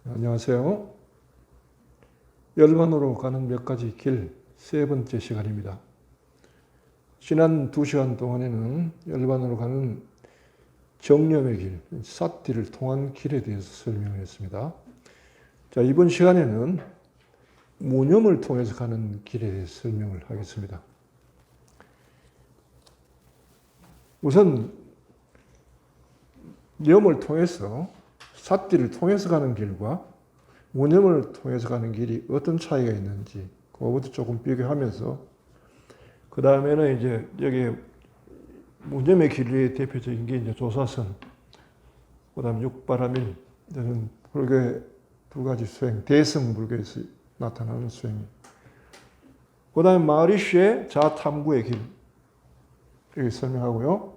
안녕하세요. 열반으로 가는 몇 가지 길 세 번째 시간입니다. 지난 2시간 동안에는 열반으로 가는 정념의 길, 사티를 통한 길에 대해서 설명을 했습니다. 자, 이번 시간에는 무념을 통해서 가는 길에 대해서 설명을 하겠습니다. 우선 염을 통해서, 사티를 통해서 가는 길과 무념을 통해서 가는 길이 어떤 차이가 있는지 그거부터 조금 비교하면서, 그 다음에는 이제 여기 무념의 길의 대표적인 게 이제 조사선, 그 다음에 육바라밀, 이런 불교의 두 가지 수행, 대승 불교에서 나타나는 수행, 그 다음에 마하리시의 자탐구의 길, 이렇게 설명하고요.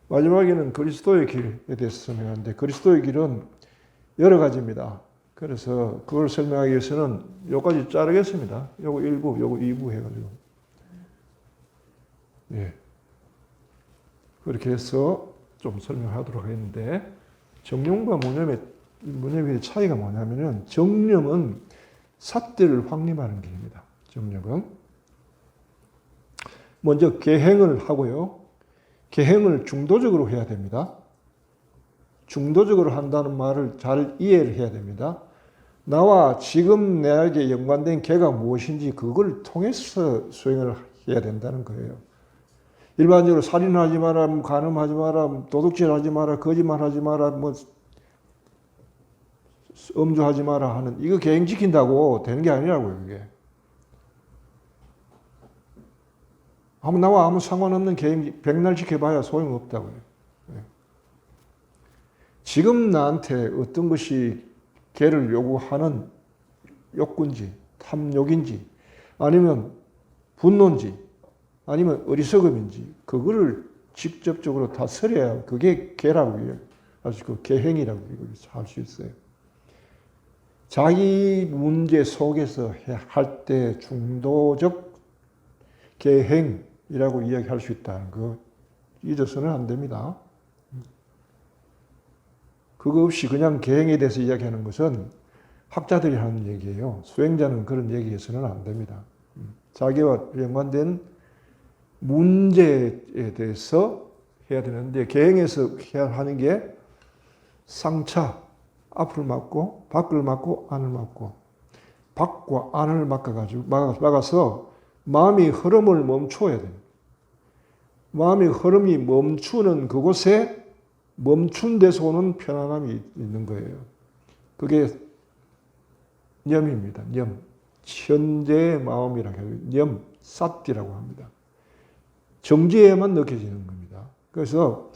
마지막에는 그리스도의 길에 대해서 설명하는데, 그리스도의 길은 여러 가지입니다. 그래서 그걸 설명하기 위해서는 여기까지 자르겠습니다. 요거 1부, 요거 2부 해가지고. 예. 그렇게 해서 좀 설명하도록 했는데, 정념과 무념의 차이가 뭐냐면은, 정념은 삿대를 확립하는 길입니다. 정념은. 먼저 계행을 하고요. 계행을 중도적으로 해야 됩니다. 중도적으로 한다는 말을 잘 이해를 해야 됩니다. 나와 지금 내게 연관된 개가 무엇인지 그걸 통해서 수행을 해야 된다는 거예요. 일반적으로 살인하지 마라, 간음하지 마라, 도둑질하지 마라, 거짓말하지 마라, 뭐 음주하지 마라 하는, 이거 계행 지킨다고 되는 게 아니라고요. 이게 나와 아무 상관없는 계행 백날 지켜봐야 소용없다고요. 지금 나한테 어떤 것이 개를 요구하는 욕구인지, 탐욕인지, 아니면 분노인지, 아니면 어리석음인지, 그거를 직접적으로 다스려야 그게 개라고 할 수 있고, 계행이라고 할 수 있어요. 자기 문제 속에서 할 때 중도적 계행이라고 이야기할 수 있다는 거 잊어서는 안 됩니다. 그거 없이 그냥 계행에 대해서 이야기하는 것은 학자들이 하는 얘기예요. 수행자는 그런 얘기해서는 안 됩니다. 자기와 연관된 문제에 대해서 해야 되는데, 계행에서 해야 하는 게 상차, 앞을 막고 밖을 막고 안을 막고, 밖과 안을 막아서 마음의 흐름을 멈춰야 돼요. 마음의 흐름이 멈추는 그곳에 멈춘 데서 오는 편안함이 있는 거예요. 그게 념입니다. 념. 현재의 마음이라고 해요. 념, 사티라고 합니다. 정지에만 느껴지는 겁니다. 그래서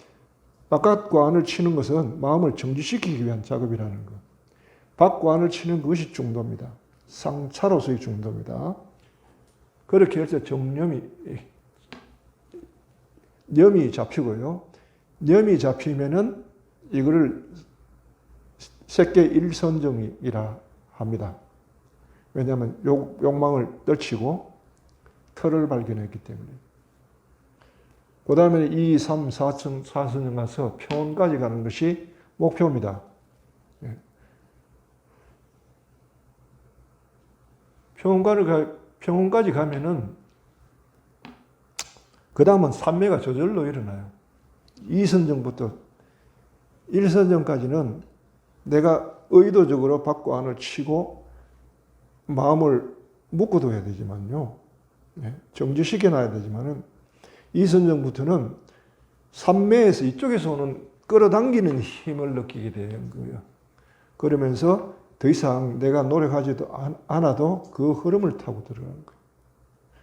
바깥과 안을 치는 것은 마음을 정지시키기 위한 작업이라는 것. 밖과 안을 치는 것이 중도입니다. 상차로서의 중도입니다. 그렇게 해서 념이 잡히고요. 념이 잡히면은 이거를 색계 일선정이라 합니다. 왜냐하면 욕망을 떨치고 털을 발견했기 때문에. 그 다음에 2, 3, 4선정 가서 평온까지 가는 것이 목표입니다. 평온까지 가면은 그 다음은 삼매가 저절로 일어나요. 2선정부터 1선정까지는 내가 의도적으로 밖과 안을 치고 마음을 묶어둬야 되지만요. 정지시켜 놔야 되지만은 2선정부터는 삼매에서 이쪽에서 오는 끌어당기는 힘을 느끼게 되는 거예요. 그러면서 더 이상 내가 노력하지도 않아도 그 흐름을 타고 들어가는 거예요.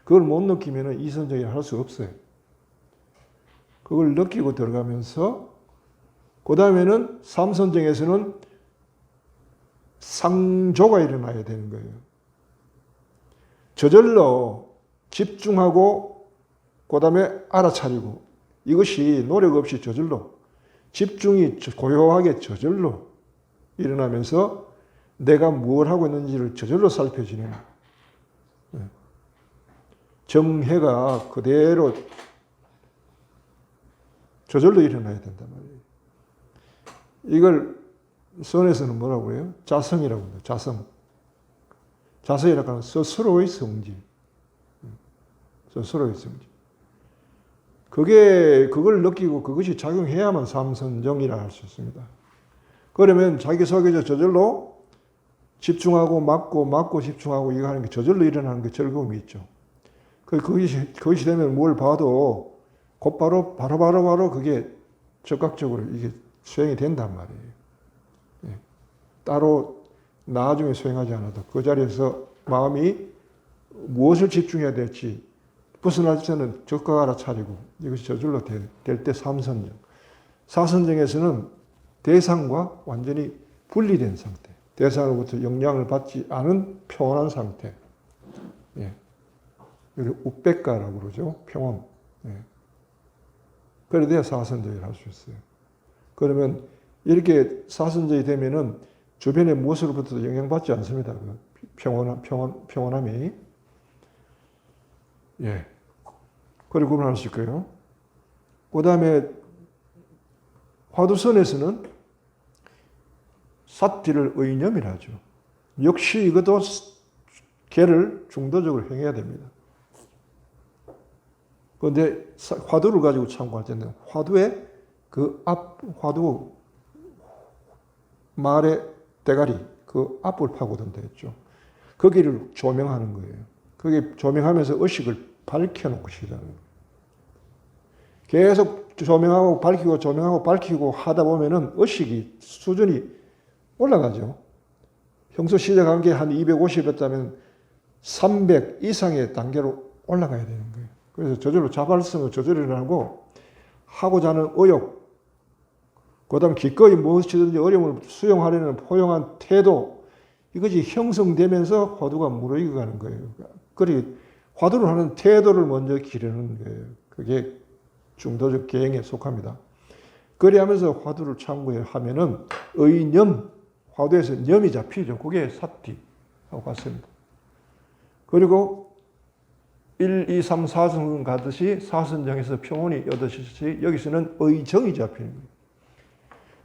그걸 못 느끼면 2선정이 할 수 없어요. 그걸 느끼고 들어가면서, 그 다음에는 3선정에서는 상조가 일어나야 되는 거예요. 저절로 집중하고, 그 다음에 알아차리고, 이것이 노력 없이 저절로, 집중이 고요하게 저절로 일어나면서 내가 뭘 하고 있는지를 저절로 살펴지는, 정해가 그대로 저절로 일어나야 된단 말이에요. 이걸 선에서는 뭐라고 해요? 자성이라고 해요. 자성. 자성이라고 하는 스스로의 성지. 스스로의 성지. 그걸 느끼고 그것이 작용해야만 삼선정이라 할 수 있습니다. 그러면 자기 속에서 저절로 집중하고 막고 집중하고 이거 하는 게 저절로 일어나는 게 즐거움이 있죠. 그것이 되면 뭘 봐도 곧바로 바로 그게 적극적으로 이게 수행이 된단 말이에요. 예. 따로 나중에 수행하지 않아도 그 자리에서 마음이 무엇을 집중해야 될지 벗어날 때는 적각 알아차리고 이것이 저절로 될 때 삼선정. 사선정에서는 대상과 완전히 분리된 상태. 대상으로부터 영향을 받지 않은 평온한 상태. 예. 우백가라고 그러죠. 평온. 예. 그래야 사선정을 할 수 있어요. 그러면 이렇게 사선정이 되면은 주변의 무엇으로부터 영향받지 않습니다. 평온함이. 예. 그리고 구분할 수 있고요. 그 다음에 화두선에서는 사티를 의념이라 하죠. 역시 이것도 개를 중도적으로 행해야 됩니다. 그런데 화두를 가지고 참고할 때는 화두의 화두 말의 대가리, 그 앞을 파고든다 했죠. 거기를 조명하는 거예요. 거기 조명하면서 의식을 밝혀놓고 시작하는 거예요. 계속 조명하고 밝히고 하다 보면은 의식이 수준이 올라가죠. 평소 시작한 게 한 250이었다면 300 이상의 단계로 올라가야 되는 거예요. 그래서 저절로 자발성을 조절하고 하고자 하는 의욕, 그 다음 기꺼이 무엇이든지 어려움을 수용하려는 포용한 태도, 이것이 형성되면서 화두가 무르익어가는 거예요. 그리고 화두를 하는 태도를 먼저 기르는 거예요. 그게 중도적 계행에 속합니다. 그리하면서 화두를 참고하면은 의념, 화두에서 념이 잡히죠. 그게 사티하고 같습니다. 그리고 1, 2, 3, 4선 가듯이 사선정에서 평온이 얻으시듯이 여기서는 의정이 잡히는 거예요.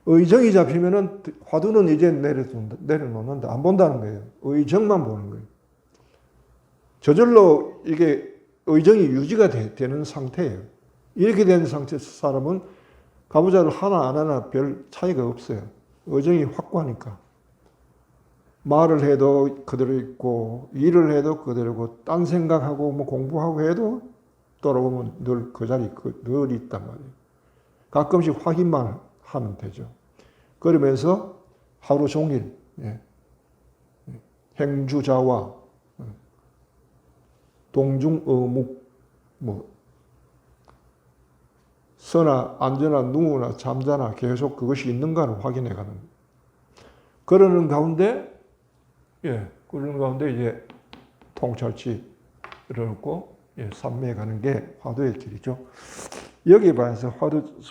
의정이 잡히면은 화두는 이제 내려놓는다. 안 본다는 거예요. 의정만 보는 거예요. 저절로 이게 의정이 유지가 되는 상태예요. 이렇게 된 상태 사람은 가부좌를 하나 안 하나 별 차이가 없어요. 의정이 확고하니까. 말을 해도 그대로 있고, 일을 해도 그대로고, 딴 생각하고 뭐 공부하고 해도 돌아보면 늘 그 자리 늘 있단 말이에요. 가끔씩 확인만 하면 되죠. 그러면서 하루 종일 행주자와 동중어묵, 서나 앉으나 누우나 잠자나 계속 그것이 있는가를 확인해 가는. 그러는 가운데 이제 통찰치를 얻고 삼매에 가는 게 화두의 길이죠. 여기 반해서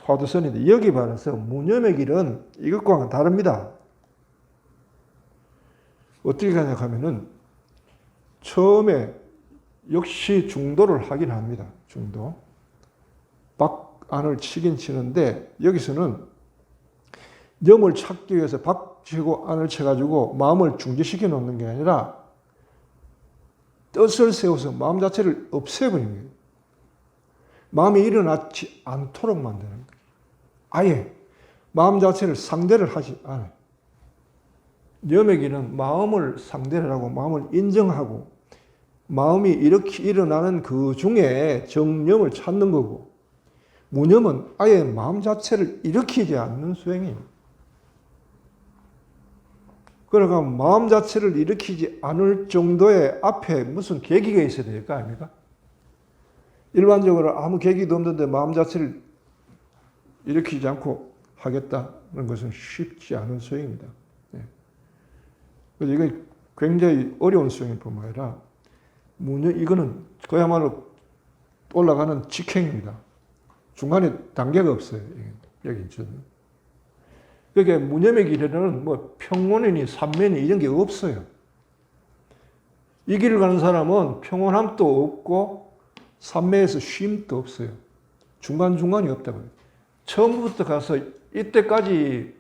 화두선인데 여기 반해서 무념의 길은 이것과는 다릅니다. 어떻게 가냐 하면은 처음에 역시 중도를 하긴 합니다. 중도. 박안을 치긴 치는데 여기서는 염을 찾기 위해서 박치고 안을 쳐가지고 마음을 중지시켜 놓는 게 아니라 뜻을 세워서 마음 자체를 없애버리는 거예요. 마음이 일어나지 않도록 만드는 거예요. 아예 마음 자체를 상대를 하지 않아요. 염의 길은 마음을 상대를 하고 마음을 인정하고 마음이 이렇게 일어나는 그 중에 정념을 찾는 거고, 무념은 아예 마음 자체를 일으키지 않는 수행이에요. 그러니까 마음 자체를 일으키지 않을 정도의 앞에 무슨 계기가 있어야 될 거 아닙니까? 일반적으로 아무 계기도 없는데 마음 자체를 일으키지 않고 하겠다는 것은 쉽지 않은 수행입니다. 그래서 이게 굉장히 어려운 수행일 뿐만 아니라 이거는 그야말로 올라가는 직행입니다. 중간에 단계가 없어요. 여기 있죠. 그러니까 무념의 길에는 평온이니 삼매니 이런 게 없어요. 이 길을 가는 사람은 평온함도 없고 삼매에서 쉼도 없어요. 중간중간이 없다고요. 처음부터 가서 이때까지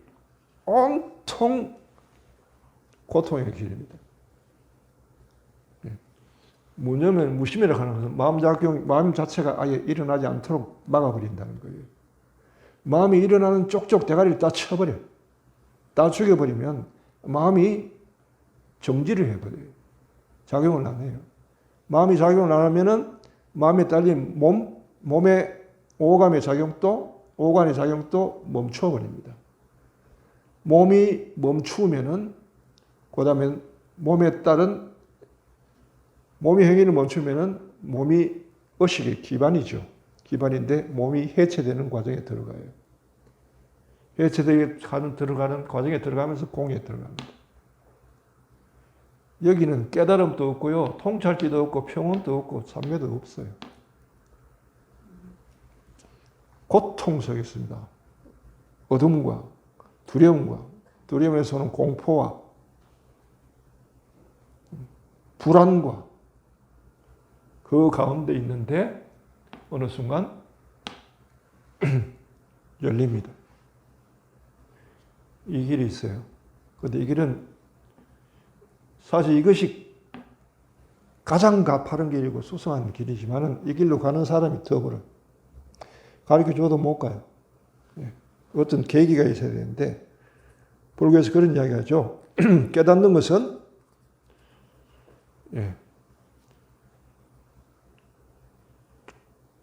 온통 고통의 길입니다. 무념은 무심이라고 하는 것은 마음 자체가 아예 일어나지 않도록 막아버린다는 거예요. 마음이 일어나는 쪽쪽 대가리를 다 쳐버려. 다 죽여버리면 마음이 정지를 해버려요. 작용을 안 해요. 마음이 작용을 안 하면은 마음에 딸린 몸의 오감의 작용도 멈춰버립니다. 몸이 멈추면은, 그 다음에 몸에 따른, 몸의 행위를 멈추면은 몸이 의식의 기반이죠. 기반인데 몸이 해체되는 과정에 들어가요. 들어가는 과정에 들어가면서 공에 들어갑니다. 여기는 깨달음도 없고요, 통찰지도 없고, 평온도 없고, 참회도 없어요. 고통 속에 있습니다. 어둠과 두려움에서 오는 공포와 불안과 그 가운데 있는데 어느 순간 열립니다. 이 길이 있어요. 그런데 이 길은 사실 이것이 가장 가파른 길이고 수상한 길이지만은 이 길로 가는 사람이 더불어 가르쳐줘도 못 가요. 어떤 계기가 있어야 되는데 불교에서 그런 이야기 하죠. 깨닫는 것은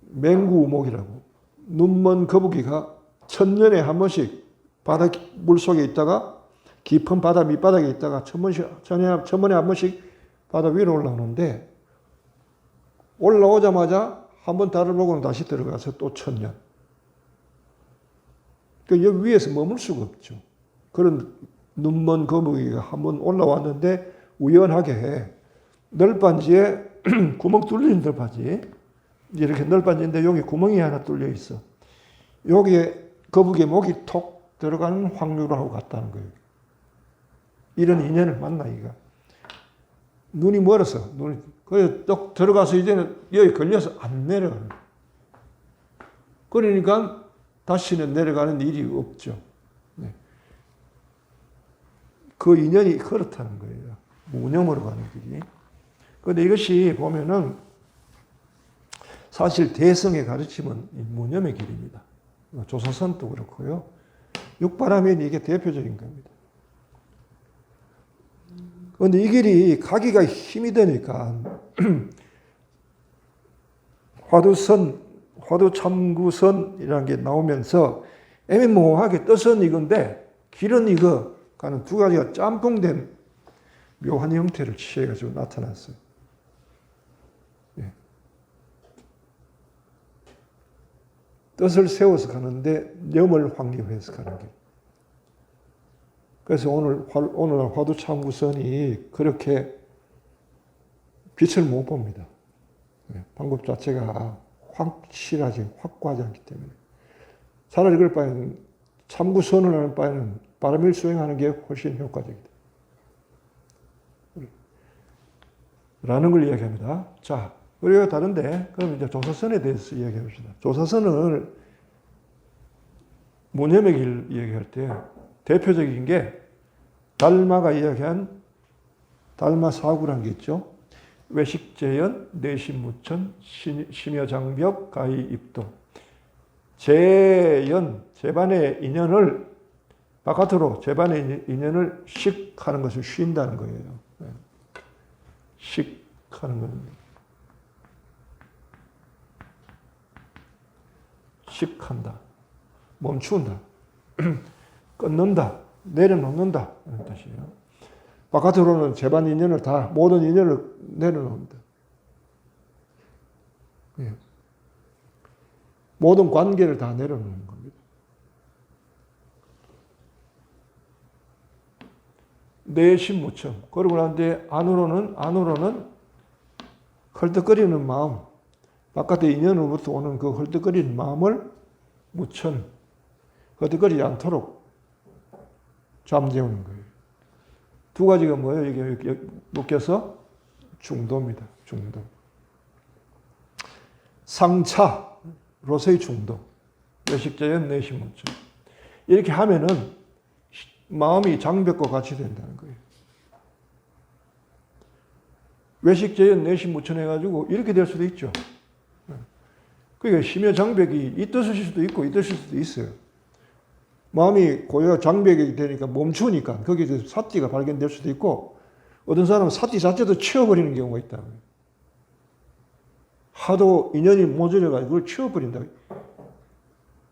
맹구우목이라고, 눈먼 거북이가 천년에 한 번씩 바다 물속에 있다가 깊은 바다 밑바닥에 있다가 천년에 한 번씩 바다 위로 올라오는데, 올라오자마자 한번 달을 보고는 다시 들어가서 또 천년. 그 여기 위에서 머물 수가 없죠. 그런 눈먼 거북이가 한번 올라왔는데 우연하게 널빤지에 구멍 뚫린 널빤지, 이렇게 널빤지인데 여기 구멍이 하나 뚫려 있어. 여기에 거북이의 목이 톡 들어가는 확률하고 같다는 거예요. 이런 인연을 만나, 이가. 눈이 멀어서, 그래서 딱 들어가서 이제는 여기 걸려서 안 내려가는 거예요. 그러니까 다시는 내려가는 일이 없죠. 그 인연이 그렇다는 거예요. 무념으로 가는 길이. 그런데 이것이 보면은 사실 대성의 가르침은 무념의 길입니다. 조사선도 그렇고요. 육바라면이 이게 대표적인 겁니다. 그런데 이 길이 가기가 힘이 드니까 화두참구선이라는 게 나오면서 애매모호하게 뜻은 이건데 길은 이거 가는 두 가지가 짬뽕된 묘한 형태를 취해가지고 나타났어요. 뜻을 세워서 가는데 염을 확립해서 가는 길. 그래서 오늘 화두참구선이 그렇게 빛을 못 봅니다. 방법 자체가 확고하지 않기 때문에. 차라리 그럴 바에는 참구선을 하는 바에는 바람일 수행하는 게 훨씬 효과적이다. 라는 걸 이야기합니다. 자, 그리고 다른데, 그럼 이제 조사선에 대해서 이야기해 봅시다. 조사선을 무념의 길 이야기할 때 대표적인 게 달마가 이야기한 달마사구라는 게 있죠. 외식재연, 내심무천, 심여장벽, 가히입도. 제반의 인연을 바깥으로 제반의 인연을 식하는 것을 쉰다는 거예요. 식하는 겁니다. 식한다. 멈춘다. 끊는다. 내려놓는다. 이런 뜻이에요. 바깥으로는 제반 인연을 다, 모든 인연을 내려놓는다. 모든 관계를 다 내려놓는 겁니다. 내심무청. 그러고 나는데 안으로는 헐떡거리는 마음, 바깥의 인연으로부터 오는 그 헐떡거리는 마음을 무천, 헐떡거리지 않도록 잠재우는 거예요. 두 가지가 뭐예요? 이게 묶여서 중도입니다. 중도. 상차로서의 중도. 외식재연, 내심무청. 이렇게 하면은 마음이 장벽과 같이 된다는 거예요. 외식제연 내심무천해가지고 이렇게 될 수도 있죠. 그러니까 심야 장벽이 이 뜻일 수도 있고 이 뜻일 수도 있어요. 마음이 고요 장벽이 되니까 멈추니까 거기서 사띠가 발견될 수도 있고 어떤 사람은 사띠 자체도 치워버리는 경우가 있다. 하도 인연이 모자라가지고 그걸 치워버린다.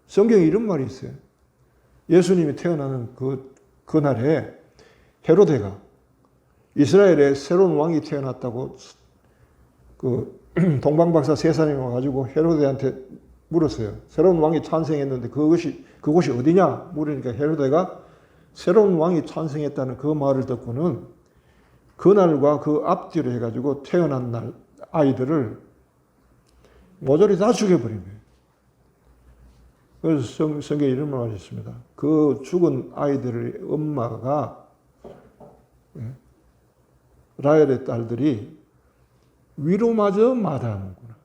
성경에 이런 말이 있어요. 예수님이 태어나는 그날에 헤로데가 이스라엘에 새로운 왕이 태어났다고 동방박사 세 사람이 와가지고 헤로데한테 물었어요. 새로운 왕이 탄생했는데 그곳이 어디냐? 물으니까 헤로데가 새로운 왕이 탄생했다는 그 말을 듣고는 그날과 그 앞뒤로 해가지고 태어난 날 아이들을 모조리 다 죽여버린 거예요. 그래서 성경에 이런 말이 있습니다. 그 죽은 아이들의 엄마가 라헬의 딸들이 위로마저 마다하는구나.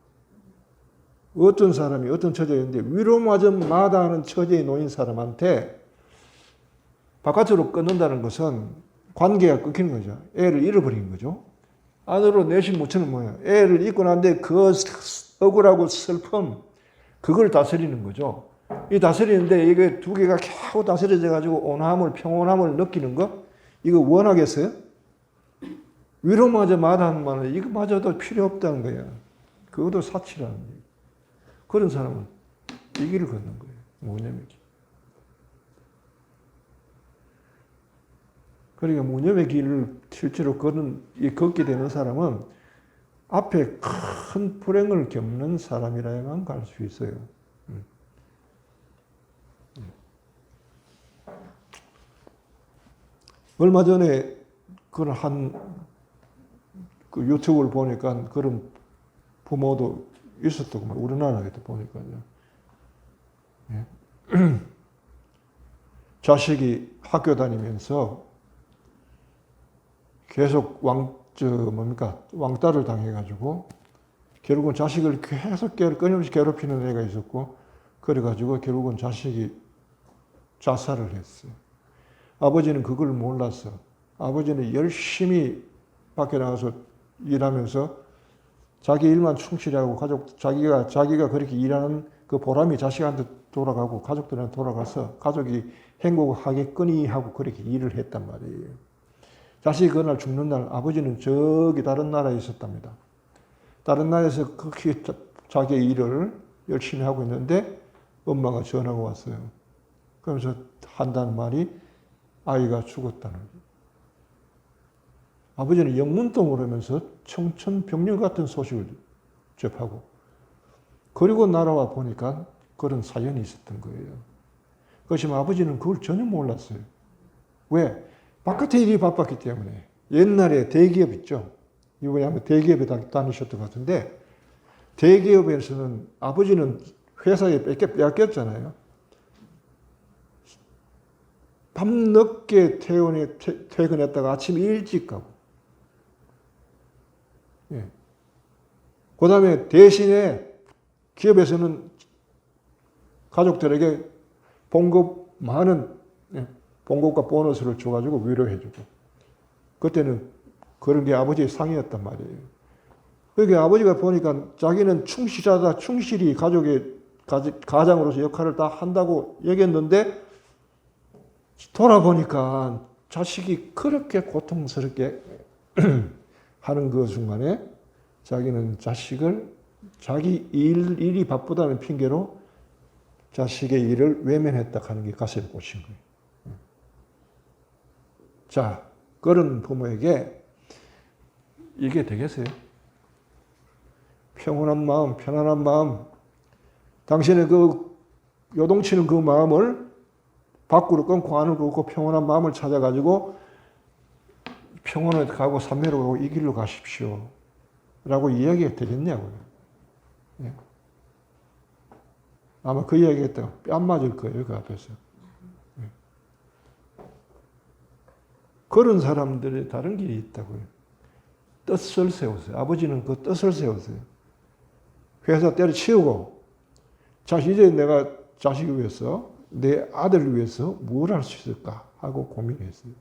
어떤 사람이 어떤 처지였는데 위로마저 마다하는 처지에 놓인 사람한테 바깥으로 끊는다는 것은 관계가 끊기는 거죠. 애를 잃어버린 거죠. 안으로 내심 묻히는 뭐예요? 애를 잊고 난데 그 억울하고 슬픔 그걸 다스리는 거죠. 이 다스리는데 이게 두 개가 겨우 다스려져 가지고 온함을 평온함을 느끼는 거 이거 원하겠어요? 위로마저 마다하는 말은 이거마저도 필요 없다는 거예요. 그것도 사치라는 거예요. 그런 사람은 이 길을 걷는 거예요. 무념의 길. 그러니까 무념의 길을 실제로 걷게 되는 사람은 앞에 큰 불행을 겪는 사람이라야만 갈 수 있어요. 얼마 전에 그 유튜브를 보니까 그런 부모도 있었더구만. 우리나라에도 보니까요. 예. 자식이 학교 다니면서 계속 왕따를 당해가지고 결국은 자식을 계속 끊임없이 괴롭히는 애가 있었고 그래가지고 결국은 자식이 자살을 했어요. 아버지는 그걸 몰랐어. 아버지는 열심히 밖에 나가서 일하면서 자기 일만 충실히 하고 자기가 그렇게 일하는 그 보람이 자식한테 돌아가고 가족들한테 돌아가서 가족이 행복하겠거니 하고 그렇게 일을 했단 말이에요. 자식이 그날 죽는 날 아버지는 저기 다른 나라에 있었답니다. 다른 나라에서 그렇게 자기의 일을 열심히 하고 있는데 엄마가 전화가 왔어요. 그러면서 한다는 말이 아이가 죽었다는 거예요. 아버지는 영문동을 하면서 청천벽력 같은 소식을 접하고 그리고 날아와 보니까 그런 사연이 있었던 거예요. 그렇지만 아버지는 그걸 전혀 몰랐어요. 왜? 바깥에 일이 바빴기 때문에. 옛날에 대기업 있죠. 이번에 한번 대기업에 다니셨던 것 같은데 대기업에서는 아버지는 회사에 뺏겼잖아요. 밤늦게 퇴근했다가 아침 일찍 가고. 예. 그 다음에 대신에 기업에서는 가족들에게 많은 봉급과 보너스를 줘가지고 위로해주고. 그때는 그런 게 아버지의 상이었단 말이에요. 그러니까 아버지가 보니까 자기는 충실하다, 충실히 가장으로서 역할을 다 한다고 얘기했는데 돌아보니까 자식이 그렇게 고통스럽게 하는 그 순간에 자기는 자식을 자기 일이 바쁘다는 핑계로 자식의 일을 외면했다 하는 게 가슴에 꽂힌 거예요. 자, 그런 부모에게 이게 되겠어요? 평온한 마음, 편안한 마음, 당신의 그 요동치는 그 마음을 밖으로 끊고 안으로 긋고 평온한 마음을 찾아가지고 평온을 가고 삼매로 가고 이 길로 가십시오. 라고 이야기가 되겠냐고요. 예. 아마 그 이야기 했다가 뺨 맞을 거예요. 그 앞에서. 예. 그런 사람들의 다른 길이 있다고요. 뜻을 세우세요. 아버지는 그 뜻을 세우세요. 회사 때려치우고 이제 내가 자식을 위해서 내 아들을 위해서 뭘 할 수 있을까? 하고 고민했어요.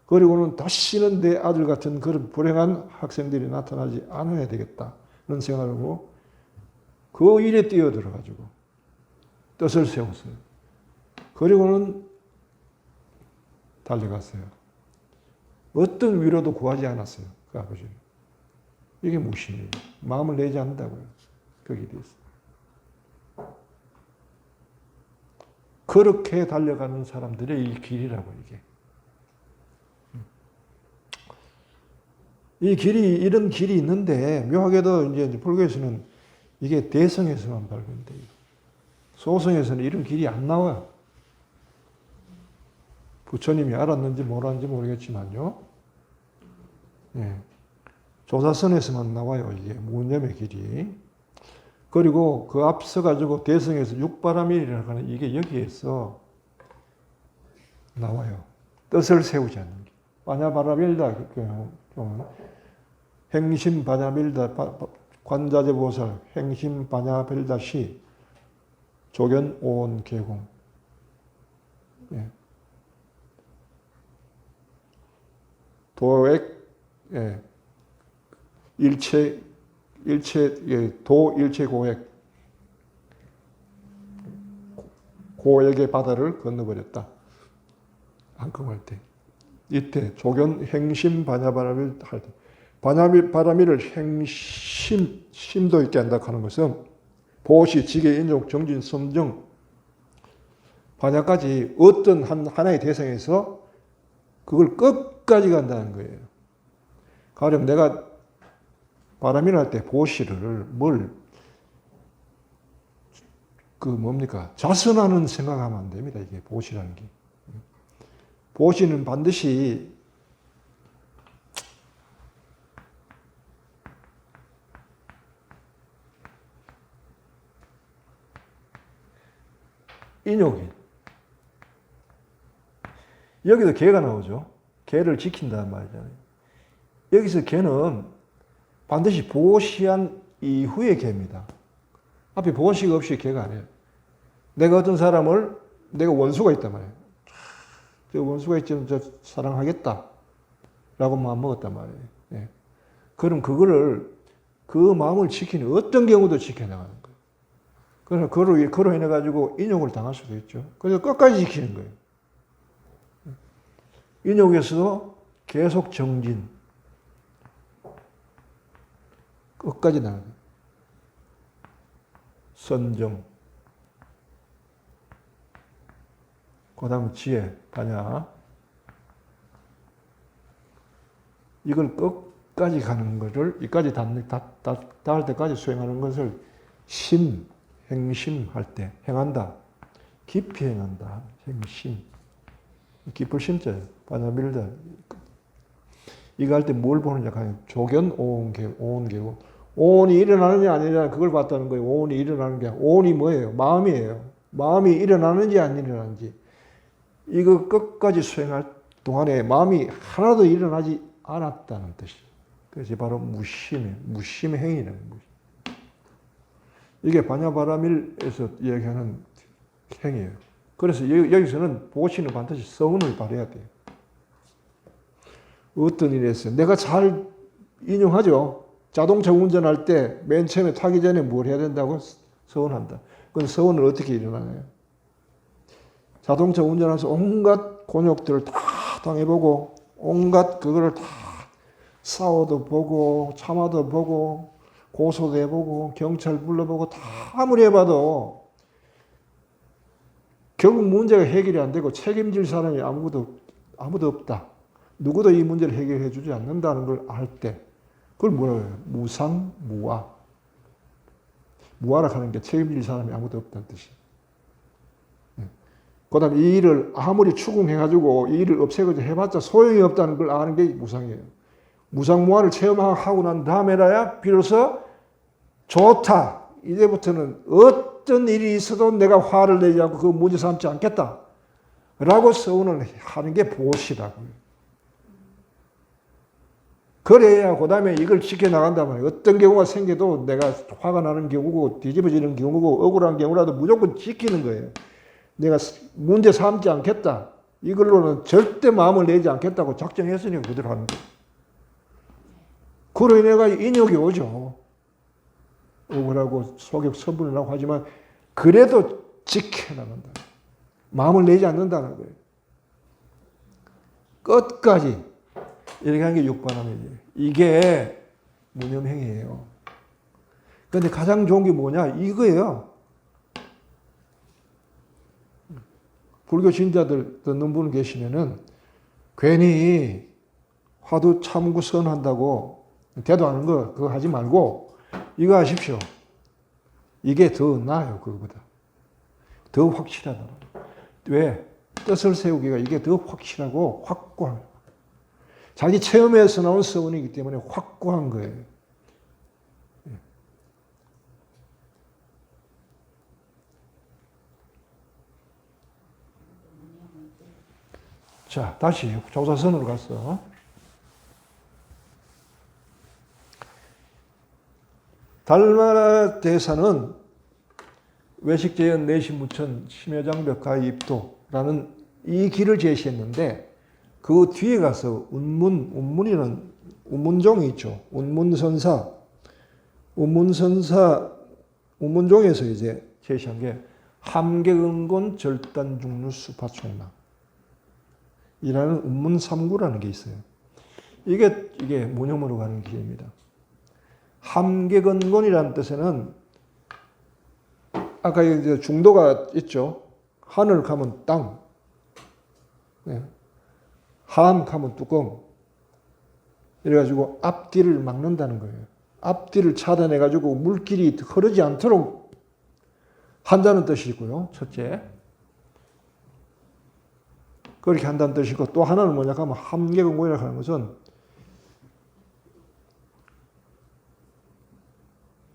그리고는 다시는 내 아들 같은 그런 불행한 학생들이 나타나지 않아야 되겠다. 그런 생각을 하고 그 일에 뛰어들어가지고 뜻을 세웠어요. 그리고는 달려갔어요. 어떤 위로도 구하지 않았어요. 그 아버지는. 이게 무엇이에요? 마음을 내지 않는다고요. 거기에 대해서. 그렇게 달려가는 사람들의 이 길이라고 이게. 이 길이 이런 길이 있는데 묘하게도 이제 불교에서는 이게 대성에서만 발견돼요. 소성에서는 이런 길이 안 나와요. 부처님이 알았는지 몰랐는지 모르겠지만요. 예. 조사선에서만 나와요. 이게 무념의 길이. 그리고 그 앞서 가지고 대성에서 육바라밀이라고 하는 이게 여기에서 나와요. 뜻을 세우지 않는 게. 바냐바라밀다. 행심 바냐밀다. 관자재 보살 행심 바냐밀다시 조견 오온 개공. 예. 도액 예. 일체 예. 도 일체 고액 고액의 바다를 건너버렸다. 한컴할 때. 이때 조견 행심 바냐바라밀 할 때. 바냐바라밀을 심도 있게 한다 하는 것은 보시, 지계, 인욕, 정진, 섬정 바냐까지 어떤 하나의 대상에서 그걸 끝까지 간다는 거예요. 가령 내가 바라밀 할 때 보시를 뭡니까? 자선하는 생각하면 안 됩니다. 이게 보시라는 게. 보시는 반드시 인욕이. 여기도 개가 나오죠. 개를 지킨다는 말이잖아요. 여기서 개는 반드시 보시한 이후의 개입니다. 앞에 보시가 없이 개가 아니에요. 내가 어떤 사람을 내가 원수가 있단 말이에요. 저 원수가 있지만 저 사랑하겠다 라고 마음 먹었단 말이에요. 네. 그럼 그 마음을 지키는 어떤 경우도 지켜나가는 거예요. 그래서 그로 인해 가지고 인욕을 당할 수도 있죠. 그래서 끝까지 지키는 거예요. 인욕에서도 계속 정진. 끝까지 나가요. 선정. 그 다음 지혜, 바냐. 이걸 끝까지 가는 것을, 이까지 닿을 때까지 수행하는 것을 행심할 때, 행한다. 깊이 행한다. 행심. 깊을 심자예요. 바냐밀다. 이거 할 때 뭘 보느냐 하면 조견 오온개고 오온이 일어나느냐 아니냐 그걸 봤다는 거예요. 오온이 일어나는 게 오온이 뭐예요? 마음이에요. 마음이 일어나는지 안 일어나는지 이거 끝까지 수행할 동안에 마음이 하나도 일어나지 않았다는 뜻이에요. 그것이 바로 무심의 행위라는 것이에요. 이게 바냐바라밀에서 이야기하는 행위예요. 그래서 여기서는 보시는 반드시 서운을 발해야 돼요. 어떤 일이 있어요? 내가 잘 인용하죠. 자동차 운전할 때 맨 처음에 타기 전에 뭘 해야 된다고? 서운한다. 그건 서운을 어떻게 일어나나요? 자동차 운전하면서 온갖 곤욕들을 다 당해보고 온갖 그거를 다 싸워도 보고 참아도 보고 고소도 해보고 경찰 불러보고 다 아무리 해봐도 결국 문제가 해결이 안 되고 책임질 사람이 아무도 없다. 누구도 이 문제를 해결해 주지 않는다는 걸 알 때 그걸 뭐라고 해요? 무상무아. 무아라 하는 게 책임질 사람이 아무도 없다는 뜻이에요. 그 다음에 이 일을 아무리 추궁해가지고 이 일을 없애고자 해봤자 소용이 없다는 걸 아는 게 무상이에요. 무상무아를 체험하고 난 다음에라야 비로소 좋다. 이제부터는 어떤 일이 있어도 내가 화를 내지 않고 그 문제 삼지 않겠다. 라고 서운을 하는 게 보시라고요. 그래야 그 다음에 이걸 지켜나간단 말이에요. 어떤 경우가 생겨도 내가 화가 나는 경우고 뒤집어지는 경우고 억울한 경우라도 무조건 지키는 거예요. 내가 문제 삼지 않겠다. 이걸로는 절대 마음을 내지 않겠다고 작정했으니까 그대로 하는 거예요. 그로 인해가 인욕이 오죠. 억울하고 속에 서분을 하고 하지만 그래도 지켜나간다. 마음을 내지 않는다는 거예요. 끝까지 이렇게 하는 게 육반함이지. 이게 무념행위예요. 그런데 가장 좋은 게 뭐냐? 이거예요. 불교 신자들 듣는 분 계시면은 괜히 화두 참고 선한다고 대도하는 거 그거 하지 말고 이거 하십시오. 이게 더 나아요. 그거보다. 더 확실하다. 왜? 뜻을 세우기가 이게 더 확실하고 확고한 자기 체험에서 나온 서원이기 때문에 확고한 거예요. 자, 다시 조사선으로 갔어. 달마 대사는 외식재현 내신무천 심여장벽 가입도라는 이 길을 제시했는데 그 뒤에 가서 운문이라는 운문종이 있죠. 운문종에서 이제 제시한 게 함계근곤 절단중루 수파총나 이라는 운문삼구라는 게 있어요. 이게 무념으로 가는 길입니다. 함계근곤이라는 뜻에는 아까 이제 중도가 있죠. 하늘 가면 땅, 함 가면 뚜껑. 이래가지고 앞뒤를 막는다는 거예요. 앞뒤를 차단해가지고 물길이 흐르지 않도록 한다는 뜻이고요. 첫째. 그렇게 한다는 뜻이고 또 하나는 뭐냐 하면 함계근곤이라고 하는 것은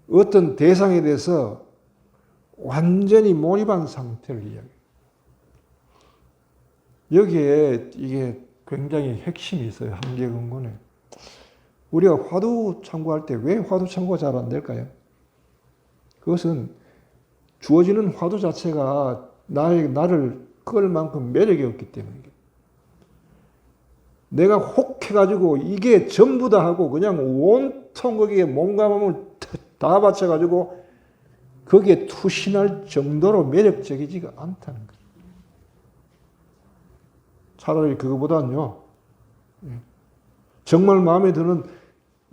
어떤 대상에 대해서 완전히 몰입한 상태를 이야기해요. 여기에 이게 굉장히 핵심이 있어요. 함계근곤에. 우리가 화두 참고할 때 왜 화두 참고가 잘 안 될까요? 그것은 주어지는 화두 자체가 나를 끌 만큼 매력이 없기 때문이에요. 내가 혹해가지고 이게 전부 다 하고 그냥 온통 거기에 몸과 몸을 다 바쳐가지고 거기에 투신할 정도로 매력적이지가 않다는 거예요. 차라리 그거보다는요, 정말 마음에 드는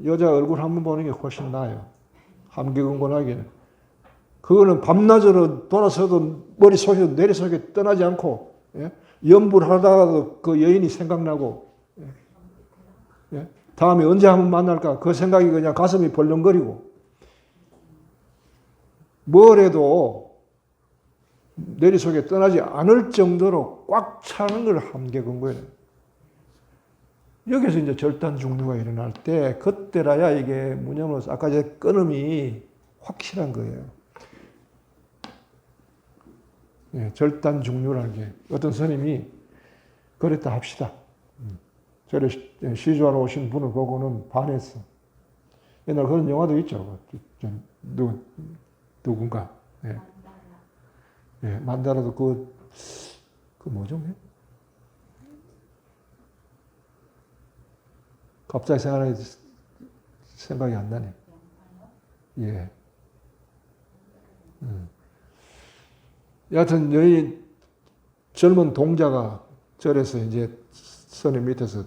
여자 얼굴 한번 보는 게 훨씬 나아요. 함계근곤하기에는. 그거는 밤낮으로 돌아서도 머릿속에서 내리속에 떠나지 않고, 염불 하다가도 그 여인이 생각나고, 다음에 언제 한번 만날까 그 생각이 그냥 가슴이 벌렁거리고, 뭘 해도 내리속에 떠나지 않을 정도로 꽉 차는 걸 함계근곤이에요. 여기서 이제 절단중류가 일어날 때 그때라야 이게 무념으로서 아까 제 끊음이 확실한 거예요. 절단중류라는 게 어떤 스님이 그랬다 합시다. 저를 시주하러 오신 분을 보고는 반했어. 옛날 그런 영화도 있죠. 누군가. 만다라도 그 뭐죠? 갑자기 생각이 안 나네. 예. 여하튼 여기 젊은 동자가 절에서 이제 스님 밑에서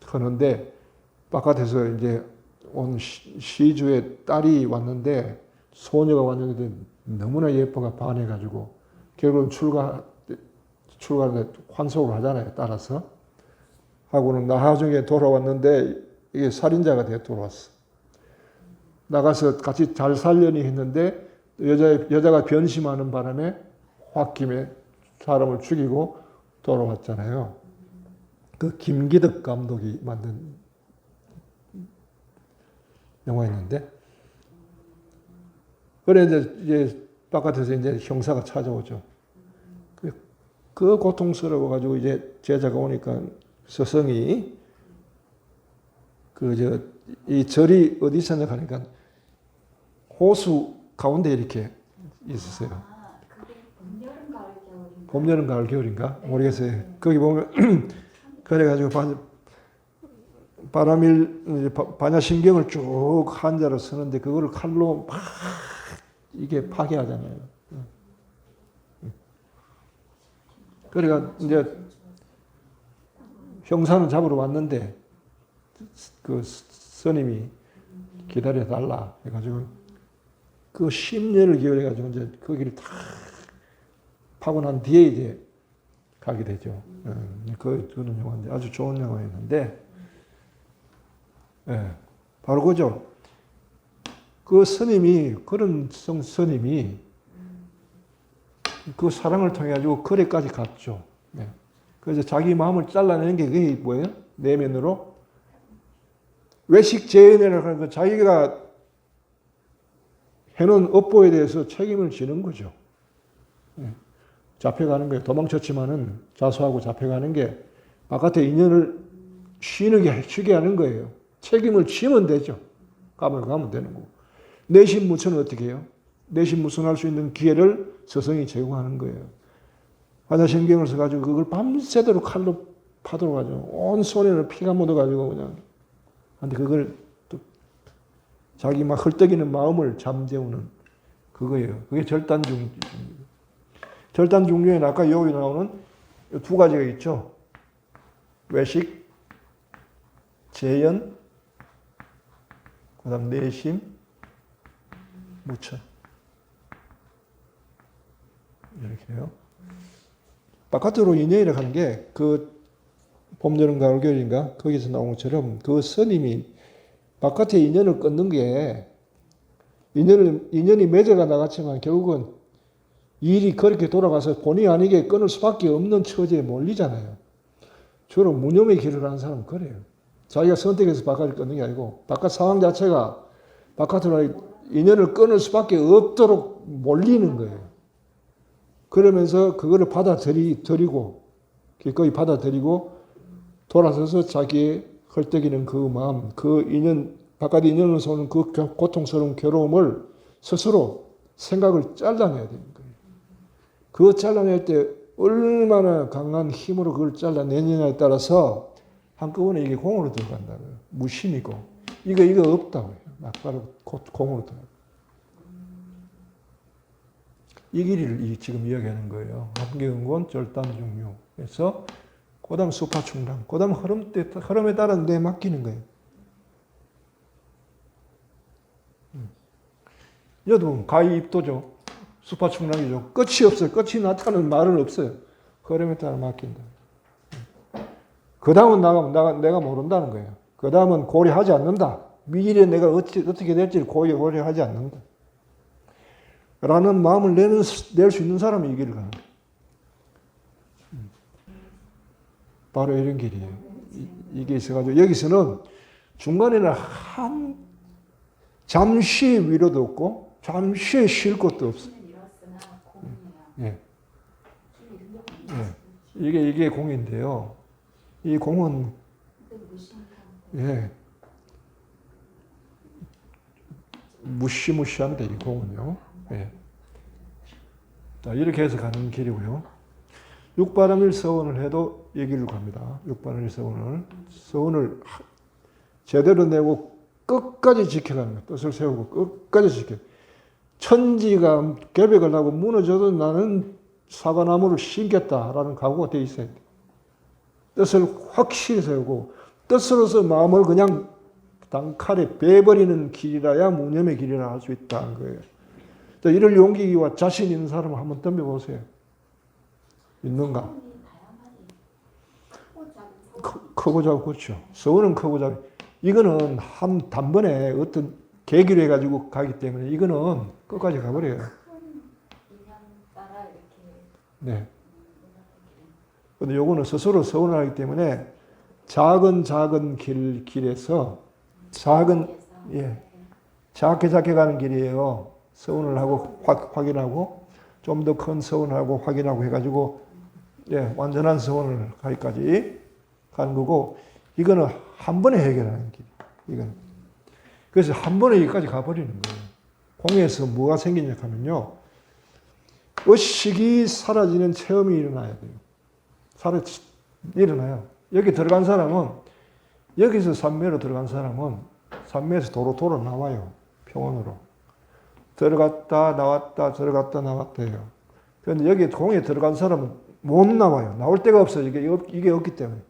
하는데 바깥에서 이제 온 시주의 딸이 왔는데 소녀가 왔는데 너무나 예뻐가 반해가지고 결국은 출가하는데 환속을 하잖아요. 따라서 하고는 나중에 돌아왔는데 이게 살인자가 돼 돌아왔어. 나가서 같이 잘 살려니 했는데 여자가 변심하는 바람에 홧김에 사람을 죽이고 돌아왔잖아요. 그 김기덕 감독이 만든 영화였는데, 그래 이제 바깥에서 이제 형사가 찾아오죠. 그 고통스러워 가지고 이제 제자가 오니까 스승이 이 절이 어디 있었냐 하니까 호수 가운데 이렇게 있었어요. 그게 분별을 봄, 여름, 가을, 겨울인가? 모르겠어요. 거기 보면 그래가지고 반야심경을 쭉 한자로 쓰는데 그거를 칼로 막 이게 파괴하잖아요. 그러니까 이제 형사는 잡으러 왔는데 그 스님이 기다려 달라 해가지고 그 10년을 기울여가지고 이제 거기를 다 파고 난 뒤에 이제 가게 되죠. 그런 영화인데 아주 좋은 영화였는데, 예, 바로 그죠. 그 스님이 그런 스님이 그 사랑을 통해 가지고 거래까지 갔죠. 예. 그래서 자기 마음을 잘라내는 게 그게 뭐예요? 내면으로 외식 재연이라고 하는 거 자기가 해놓은 업보에 대해서 책임을 지는 거죠. 예. 잡혀가는 거예요. 도망쳤지만은 자수하고 잡혀가는 게 바깥에 인연을 쉬게 하는 거예요. 책임을 지면 되죠. 가면 되는 거고. 내심 무천은 어떻게 해요? 내심 무천할 수 있는 기회를 스승이 제공하는 거예요. 반야심경을 써가지고 그걸 밤새도록 칼로 파도록 하죠. 온 손에는 피가 묻어가지고 그냥. 근데 그걸 또 자기 막 헐떡이는 마음을 잠재우는 그거예요. 그게 절단중입니다. 절단중류에는 아까 여기 나오는 두 가지가 있죠. 외식, 재연, 그 다음 내심, 무천. 이렇게 해요. 바깥으로 인연이라고 하는 게 그 봄, 여름, 가을, 겨울인가? 거기서 나온 것처럼 그 스님이 바깥에 인연을 끊는 게 인연이 맺어가 나갔지만 결국은 일이 그렇게 돌아가서 본의 아니게 끊을 수밖에 없는 처지에 몰리잖아요. 주로 무념의 길을 하는 사람은 그래요. 자기가 선택해서 바깥을 끊는 게 아니고 바깥 상황 자체가 바깥으로 인연을 끊을 수밖에 없도록 몰리는 거예요. 그러면서 그거를 받아들이고 기꺼이 받아들이고 돌아서서 자기의 헐떡이는 그 마음, 그 인연, 바깥 인연으로서 오는 그 고통스러운 괴로움을 스스로 생각을 잘라내야 되는 거예요. 그거 잘라낼 때 얼마나 강한 힘으로 그걸 잘라내느냐에 따라서 한꺼번에 이게 공으로 들어간다고요. 무심이고. 이거 없다고요. 막바로 공으로 들어가요. 이 길이를 지금 이야기하는 거예요. 합계응원 절단중류. 그래서 그 다음 수파충랑. 그 다음 흐름에 따라 내 맡기는 거예요. 여러분, 가위입도죠. 수파충랑이죠. 끝이 없어요. 끝이 나타나는 말은 없어요. 흐름에 따라 맡긴다. 그 다음은 내가 모른다는 거예요. 그 다음은 고려하지 않는다. 미래에 내가 어떻게 될지를 고려하지 않는다. 라는 마음을 낼 수 있는 사람이 이 길을 가는 거예요. 바로 이런 길이에요. 이게 있어가지고 여기서는 중간에는 잠시 위로도 없고 잠시 쉴 것도 없어요. 예. 예. 이게 공인데요. 이 공은 예. 무시무시한데 이 공은요. 예. 자, 이렇게 해서 가는 길이고요. 육바람일 서원을 해도 이 길로 갑니다. 육바람일 서원을 제대로 내고 끝까지 지켜가는 거예요. 뜻을 세우고 끝까지 지켜. 천지가 계백을 하고 무너져도 나는 사과나무를 심겠다라는 각오가 되어 있어야 돼. 뜻을 확실히 세우고 뜻으로서 마음을 그냥 단칼에 베버리는 길이라야 무념의 길이라 할 수 있다는 거예요. 이럴 용기와 자신 있는 사람을 한번 덤벼보세요. 있는가? 크고 작고 그렇죠. 서원은 크고 작고 이거는 단번에 어떤 계기로 해가지고 가기 때문에 이거는 끝까지 가버려요. 네. 근데 요거는 스스로 서원을 하기 때문에 작은 길에서 작게 가는 길이에요. 서원을 하고 확인하고 좀 더 큰 서원을 하고 확인하고 해가지고 완전한 서원을 하기까지 가는 거고 이거는 한 번에 해결하는 길. 이건 그래서 한 번에 여기까지 가버리는 거예요. 공에서 뭐가 생기냐 하면요. 의식이 사라지는 체험이 일어나야 돼요. 일어나요. 여기 들어간 사람은, 여기서 산매로 들어간 사람은 산매에서 도로 돌아 나와요. 평원으로. 들어갔다 나왔다 들어갔다 나왔다 해요. 그런데 여기 공에 들어간 사람은 못 나와요. 나올 데가 없어요. 이게 없기 때문에.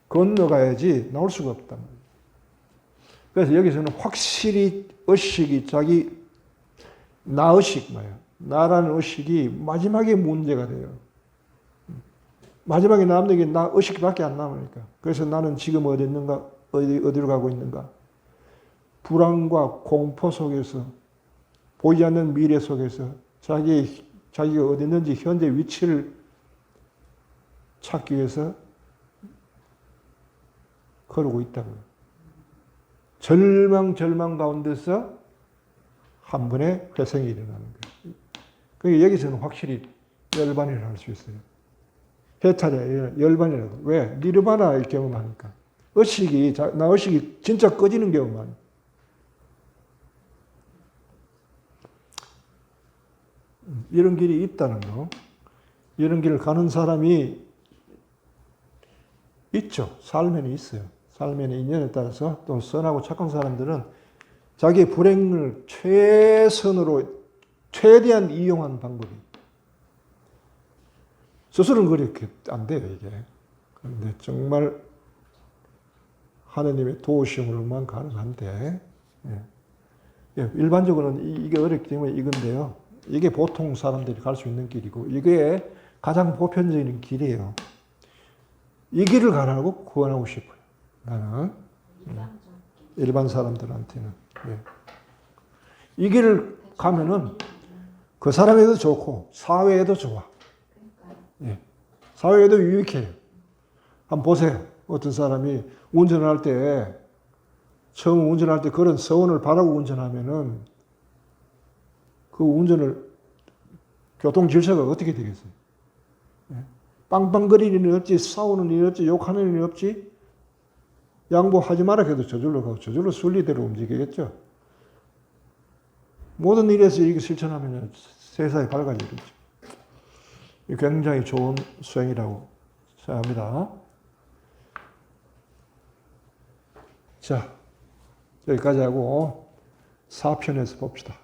건너가야지 나올 수가 없단 말이에요. 그래서 여기서는 확실히 의식이 자기 나의식 뭐예요? 나라는 의식이 마지막에 문제가 돼요. 마지막에 남는 게 나 의식밖에 안 남으니까. 그래서 나는 지금 어디 있는가? 어디로 가고 있는가? 불안과 공포 속에서 보이지 않는 미래 속에서 자기가 어디 있는지 현재 위치를 찾기 위해서 걸고 있다고요. 절망 가운데서 한 번에 회생이 일어나는 거예요. 그러니까 여기서는 확실히 열반이라고 할 수 있어요. 해탈이야, 열반이라고. 왜? 니르바나를 경험하니까. 나 의식이 진짜 꺼지는 경험만. 이런 길이 있다는 거. 이런 길을 가는 사람이 있죠. 삶에는 있어요. 삶에는 인연에 따라서 또 선하고 착한 사람들은 자기의 불행을 최대한 이용한 방법이. 스스로는 그렇게 안 돼요, 이게. 그런데 정말 하느님의 도우심으로만 가능한데, 일반적으로는 이게 어렵기 때문에 이건데요. 이게 보통 사람들이 갈 수 있는 길이고, 이게 가장 보편적인 길이에요. 이 길을 가라고 구원하고 싶어요. 나는. 일반 사람들한테는. 이 길을 가면은 그 사람에도 좋고, 사회에도 좋아. 사회에도 유익해요. 한번 보세요. 어떤 사람이 운전을 할 때, 처음 운전할 때 그런 서원을 바라고 운전하면은 그 교통 질서가 어떻게 되겠어요? 빵빵거리는 일이 없지, 싸우는 일이 없지, 욕하는 일이 없지, 양보하지 마라 해도 저절로 가고 저절로 순리대로 움직이겠죠. 모든 일에서 이렇게 실천하면 세상이 밝아지겠죠. 굉장히 좋은 수행이라고 생각합니다. 자, 여기까지 하고 4편에서 봅시다.